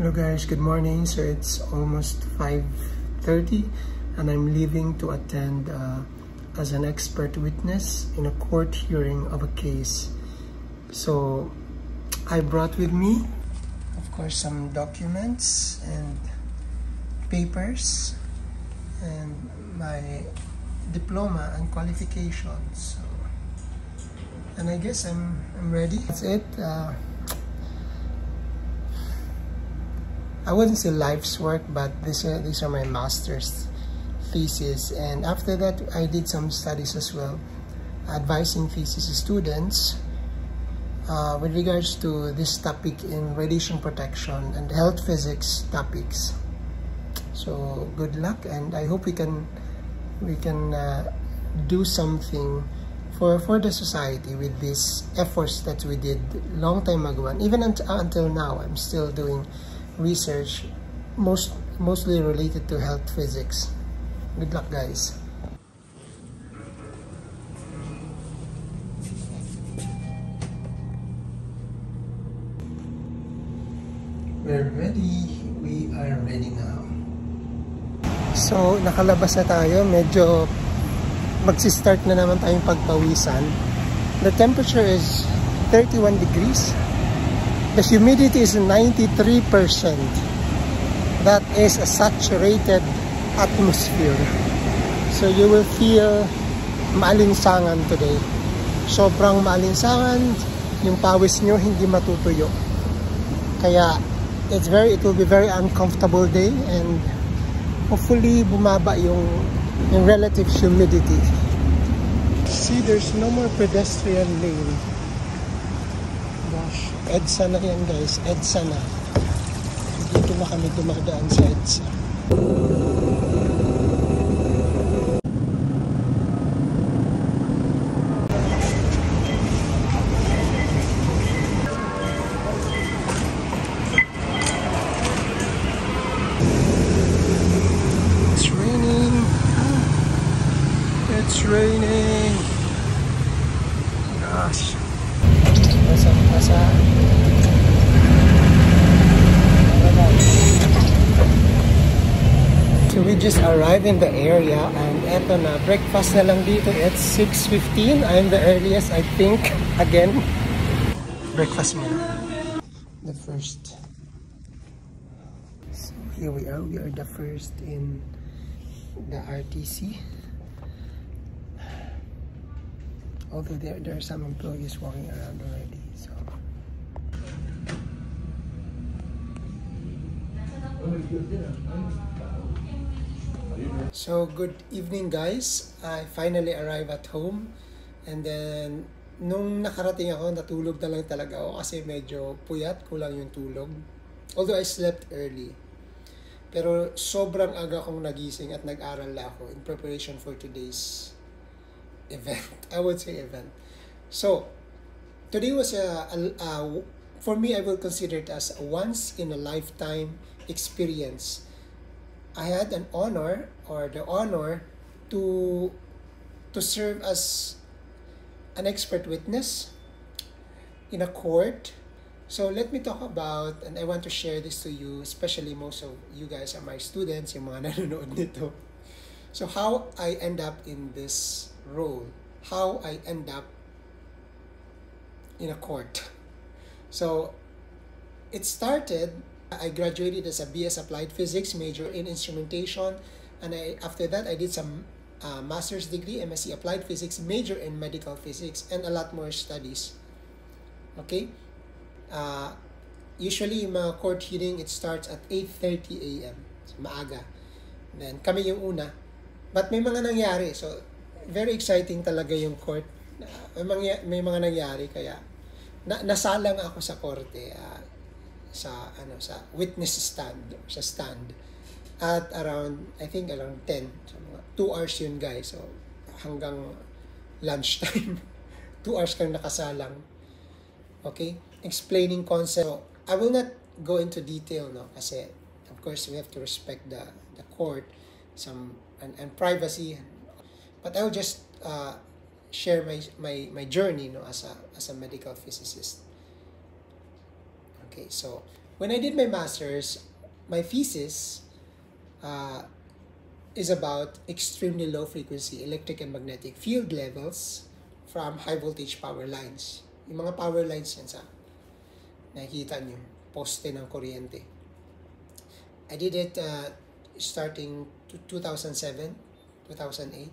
Hello guys, good morning. So it's almost 5:30 and I'm leaving to attend as an expert witness in a court hearing of a case. So I brought with me, of course, some documents and papers and my diploma and qualifications. So, and I guess I'm ready. That's it. I wouldn't say life's work, but these are my master's thesis, and after that I did some studies as well, advising thesis students with regards to this topic in radiation protection and health physics topics. So good luck, and I hope we can do something for the society with these efforts that we did long time ago, and even until now I'm still doing research mostly related to health physics. Good luck, guys. We're ready. We are ready now. So nakalabas na tayo, medyo magsi-start na naman tayong pagpawisan. The temperature is 31 degrees. The humidity is 93%. That is a saturated atmosphere. So you will feel maalinsangan today. Sobrang maalinsangan, yung pawis nyo hindi matutuyo. Kaya it will be very uncomfortable day, and hopefully bumaba yung relative humidity. See, there's no more pedestrian lane. Gosh, EDSA na yan guys, EDSA na. Dito na kami dumadaan sa EDSA. It's raining. It's raining. Gosh. So we just arrived in the area, and eto na, breakfast na lang dito. It's 6:15. I'm the earliest, I think, again. Breakfast muna. The first. So here we are. We are the first in the RTC. Although there are some employees walking around already. So good evening guys. I finally arrived at home, and then nung nakarating ako, natulog na lang talaga ako kasi medyo puyat, kulang yung tulog. Although I slept early. Pero sobrang aga akong nagising at nag-aral na ako in preparation for today's event. I would say event. So today was for me, I will consider it as a once in a lifetime experience. I had the honor to serve as an expert witness in a court. So let me talk about, and I want to share this to you, especially most of you guys are my students, yung mga nanonood nito. So how I end up in this role, how I end up in a court. So it started, I graduated as a BS Applied Physics, major in instrumentation, and after that I did some master's degree, MSc Applied Physics, major in medical physics, and a lot more studies. Okay? Usually yung mga court hearing, it starts at 8:30 a.m. So maaga. Then kami yung una. But may mga nangyari. So very exciting talaga yung court. May mga nangyari, kaya nasalang ako sa korte, sa witness stand, sa stand at around, I think around 10, so mga 2 hours yun guys, so hanggang lunchtime 2 hours kang nakasalang. Okay, explaining concept. So I will not go into detail, no, kasi of course we have to respect the court, and privacy, but I will just share my journey, no, as a medical physicist. Okay, so when I did my master's, my thesis is about extremely low frequency electric and magnetic field levels from high voltage power lines. Yung mga power lines yan sa nakikita nyo, poste ng kuryente. I did it starting 2007, 2008.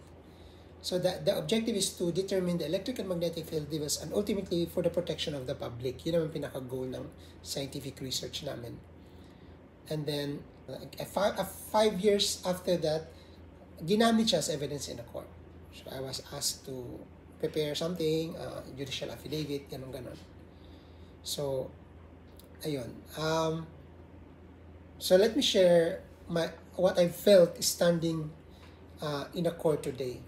So the objective is to determine the electric and magnetic field levels and ultimately for the protection of the public. Yun naman pinaka-goal ng scientific research namin. And then, 5 years after that, ginamit siya as evidence in a court. So I was asked to prepare something, judicial affidavit, ganon. So, ayun. So let me share what I felt standing in a court today.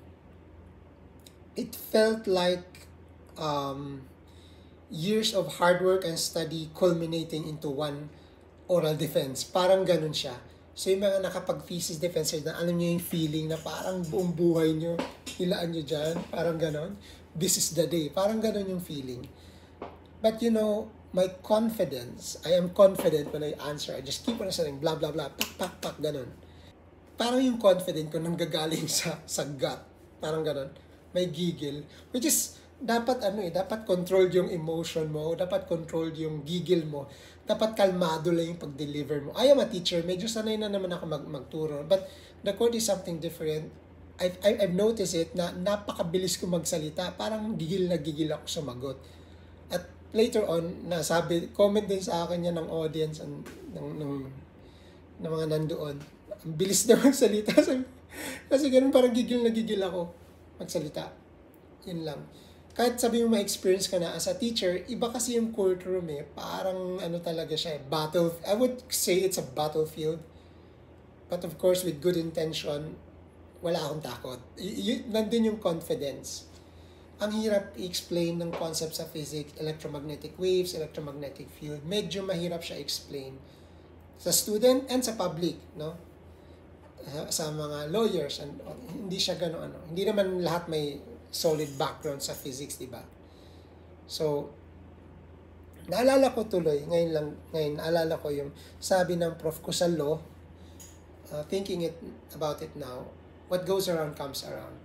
It felt like years of hard work and study culminating into one oral defense. Parang ganun siya. So yung mga nakapag-thesis defensors na alam niyo yung feeling na parang buong buhay niyo, hilaan niyo dyan, parang ganun. This is the day. Parang ganun yung feeling. But you know, my confidence, I am confident when I answer. I just keep on saying blah, blah, blah, pak, ganun. Parang yung confident ko nanggagaling sa gut. Parang ganun. May gigil. Which is, dapat dapat controlled yung emotion mo, dapat controlled yung gigil mo, dapat kalmado lang yung pag-deliver mo. I am a teacher, medyo sanay na naman ako magturo, but the court is something different. I've noticed it na napakabilis ko magsalita, parang gigil ako sumagot. At later on, comment din sa akin yan ng audience, ng mga nandoon. Ang bilis na magsalita. Kasi ganun parang gigil ako magsalita. Yun lang. Kahit sabi mo ma-experience ka na as a teacher, iba kasi yung courtroom eh. Parang talaga siya eh. I would say it's a battlefield. But of course, with good intention, wala akong takot. Nandun yung confidence. Ang hirap i-explain ng concepts sa physics, electromagnetic waves, electromagnetic field. Medyo mahirap siya explain sa student and sa public, no? Sa mga lawyers, and hindi siya gano'n. Hindi naman lahat may solid background sa physics, di ba? So, naalala ko tuloy, ngayon naalala ko yung sabi ng prof ko sa law, thinking about it now, what goes around comes around.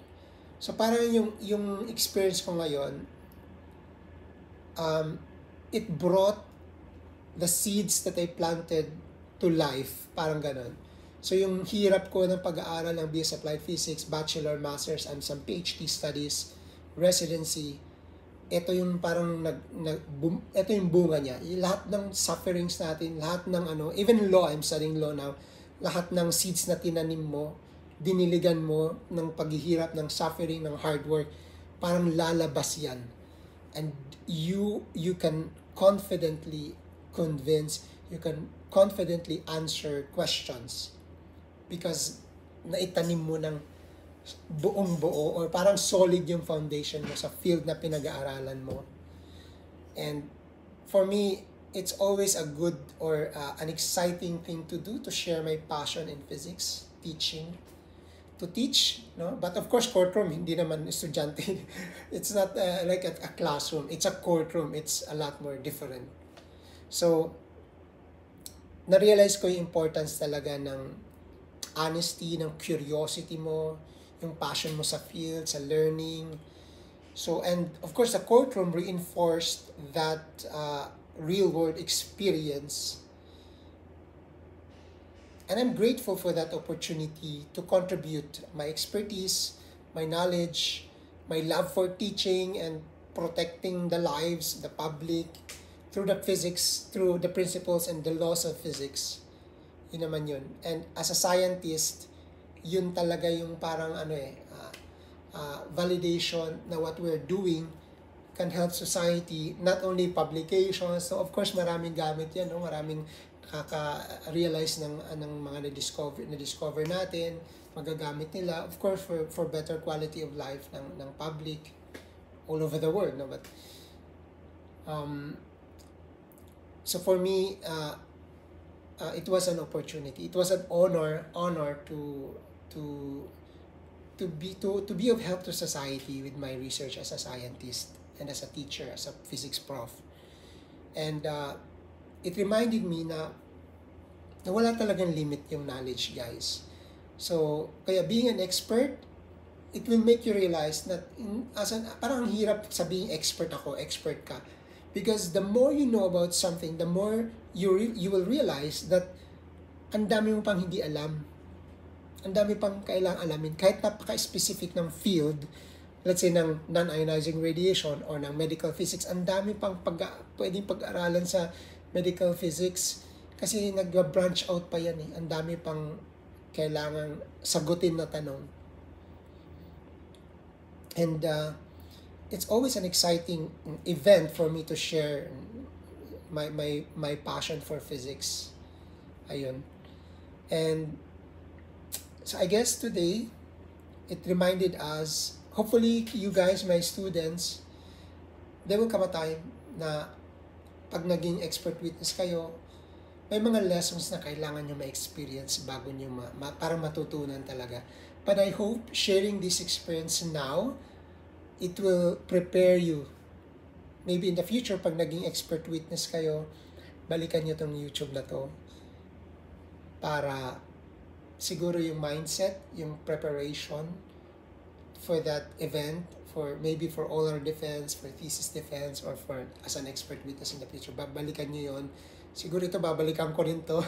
So, parang yung experience ko ngayon, it brought the seeds that I planted to life, parang ganon. So yung hirap ko ng pag-aaral ng BS Applied Physics, Bachelor, Masters, and some PhD studies, residency, ito yung parang ito yung bunga niya. Lahat ng sufferings natin, lahat ng even law, I'm studying law now, lahat ng seeds na tinanim mo, diniligan mo ng paghihirap, ng suffering, ng hard work, parang lalabas yan. And you can confidently convince, you can confidently answer questions. Because naitanim mo ng buong buo or parang solid yung foundation mo sa field na pinag-aaralan mo. And for me, it's always a good or an exciting thing to do, to share my passion in physics, teaching, to teach, no? But of course, courtroom, hindi naman estudyante. It's not like a classroom. It's a courtroom. It's a lot more different. So, na-realize ko yung importance talaga ng honesty, ng curiosity mo, yung passion mo sa field, sa learning. So, and of course, the courtroom reinforced that real-world experience. And I'm grateful for that opportunity to contribute my expertise, my knowledge, my love for teaching and protecting the lives, the public, through the physics, through the principles and the laws of physics. Yun naman yun. And as a scientist, yun talaga yung parang validation na what we're doing can help society, not only publications. So of course, maraming gamit yan, no? Maraming nakaka-realize ng mga na-discover natin, magagamit nila, of course, for better quality of life ng public all over the world, no? But so for me, it was an opportunity. It was an honor to be of help to society with my research as a scientist and as a teacher, as a physics prof. And it reminded me na wala talagang limit yung knowledge, guys. So, kaya being an expert, it will make you realize that parang ang hirap sabihin expert ka. Because the more you know about something, the more you will realize that ang dami mo pang hindi alam. Ang dami pang kailangang alamin. Kahit napaka-specific ng field, let's say ng non-ionizing radiation or ng medical physics, ang dami pang pwedeng pag-aralan sa medical physics kasi nag-branch out pa yan eh. Ang dami pang kailangang sagutin na tanong. And it's always an exciting event for me to share my passion for physics. Ayun. And so I guess today, it reminded us, hopefully you guys, my students, there will come a time na pag naging expert witness kayo, may mga lessons na kailangan nyo ma-experience bago nyo para matutunan talaga. But I hope sharing this experience now, it will prepare you. Maybe in the future, pag naging expert witness kayo, balikan nyo tong YouTube na to para siguro yung mindset, yung preparation for that event, maybe for oral defense, for thesis defense, or for as an expert witness in the future. Babalikan nyo yun. Siguro ito, babalikan ko rin to.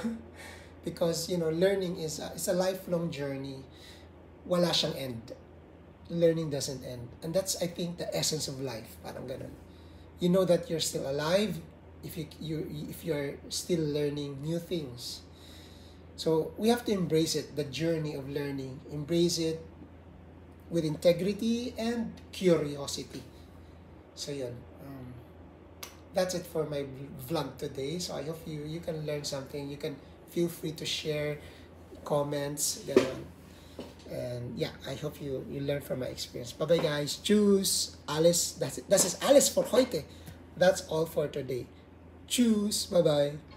Because, learning is a lifelong journey. Wala siyang end. Learning doesn't end. And that's, I think, the essence of life. Parang ganun. You know that you're still alive if you're still learning new things. So, we have to embrace it, the journey of learning. Embrace it with integrity and curiosity. So, yun. That's it for my vlog today. So, I hope you can learn something. You can feel free to share comments. Ganun. And yeah, I hope you learn from my experience. Bye-bye, guys. Tschüss. Alles, das ist alles für heute. That's all for today. Tschüss. Bye-bye.